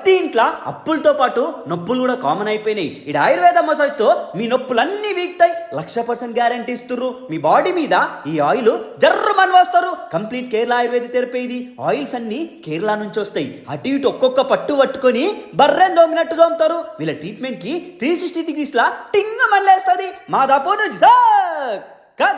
ప్రతి ఇంట్లో అప్పులతో పాటు నొప్పులు కూడా కామన్ అయిపోయినాయి. ఈ ఆయుర్వేద మసాజ్తో మీ నొప్పులన్నీ వీక్తాయి. 100% గ్యారంటీ ఇస్తుర్రు. మీ బాడీ మీద ఈ ఆయిల్ జర్రమని వస్తారు. కంప్లీట్ కేరళ ఆయుర్వేద థెరపీ ఇది. ఆయిల్స్ అన్ని కేరళ నుంచి వస్తాయి. అటు ఇటు ఒక్కొక్క పట్టు పట్టుకొని బర్రెని దోమినట్టు దోముతారు. వీళ్ళ ట్రీట్మెంట్ కి 360 degrees లా టింగ మళ్ళేస్తుంది. మాదాపూర్ నుంచి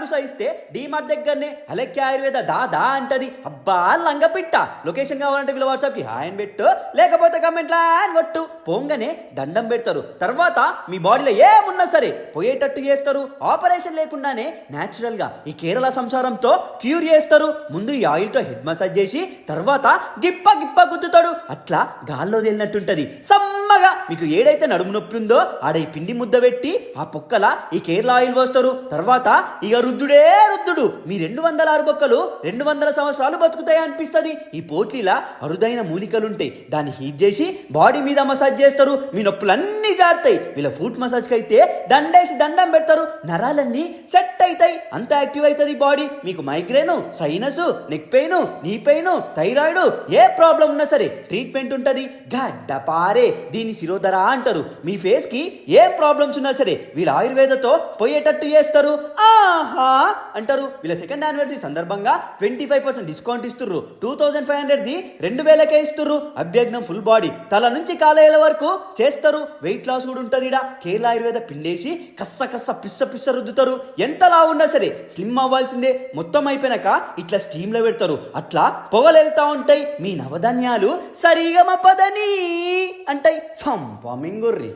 గుసాయిస్తే డీమార్ట్ దగ్గరనే అలెక్య ఆయుర్వేద దా అంటది. అబ్బా లంగపిట్ట. లొకేషన్ కావాలంటే వీళ్ళ వాట్సాప్కి హాయ్ అని పెట్టు, లేకపోతే కమెంట్లా అని కొట్టు. పోంగనే దండం పెడతారు. తర్వాత మీ బాడీలో ఏమున్నా సరే పోయేటట్టు చేస్తారు. ఆపరేషన్ లేకుండానే న్యాచురల్ గా ఈ కేరళ సంసారంతో క్యూర్ చేస్తారు. ముందు ఈ ఆయిల్ తో హెడ్ మసాజ్ చేసి తర్వాత గిప్ప గుద్దుతాడు. అట్లా గాల్లో తేలినట్టుంటది. సమ్మగా మీకు ఏడైతే నడుము నొప్పి ఉందో ఆడ ఈ పిండి ముద్ద పెట్టి ఆ పొక్కల ఈ కేరళ ఆయిల్ పోస్తారు. తర్వాత ఇక రుద్దుడు. మీ 206 బొక్కలు 200 సంవత్సరాలు బతుకుతాయి అనిపిస్తుంది. ఈ పోట్లీలా అరుదైన మూలికలుంటాయి. దాన్ని హీట్ చేసి బాడీ మీద మసాజ్ చేస్తారు. మీ నొప్పులన్నీ జారుతాయి. వీళ్ళ ఫుట్ మసాజ్కి అయితే దండేసి దండం పెడతారు. నరాలన్నీ సెట్ అవుతాయి. అంత యాక్టివ్ అవుతుంది బాడీ. మీకు migraine, sinus, neck pain, knee pain, thyroid ఏ ప్రాబ్లం ఉన్నా సరే ట్రీట్మెంట్ ఉంటుంది. గడ్డపారే దీని శిరోధర అంటారు. మీ ఫేస్ కి ఏ ప్రాబ్లమ్స్ ఉన్నా సరే వీళ్ళ ఆయుర్వేదతో పోయేటట్టు చేస్తారు. అంటారు. వీళ్ళ సెకండ్ యానివర్సరీ సందర్భంగా 25% డిస్కౌంట్ ఇస్తుర్రు. 2500ది 2000కే ఇస్తుర్రు. అభ్యగ్నం ఫుల్ బాడీ తల నుంచి కాలేల వరకు చేస్తారు. వెయిట్ లాస్ కూడా ఉంటుంది. కేరళ ఆయుర్వేద పిండేసి కస్స పిస్స రుద్దుతారు. ఎంతలా ఉన్నా సరే స్లిమ్ అవ్వాల్సిందే. మొత్తం అయిపోయినాక ఇట్లా స్టీమ్ లో పెడతారు. అట్లా పొగలెళ్తా ఉంటాయి. మీ నవధాన్యాలు సరిగమ పదని అంటాయి. సంపమింగుర్రి.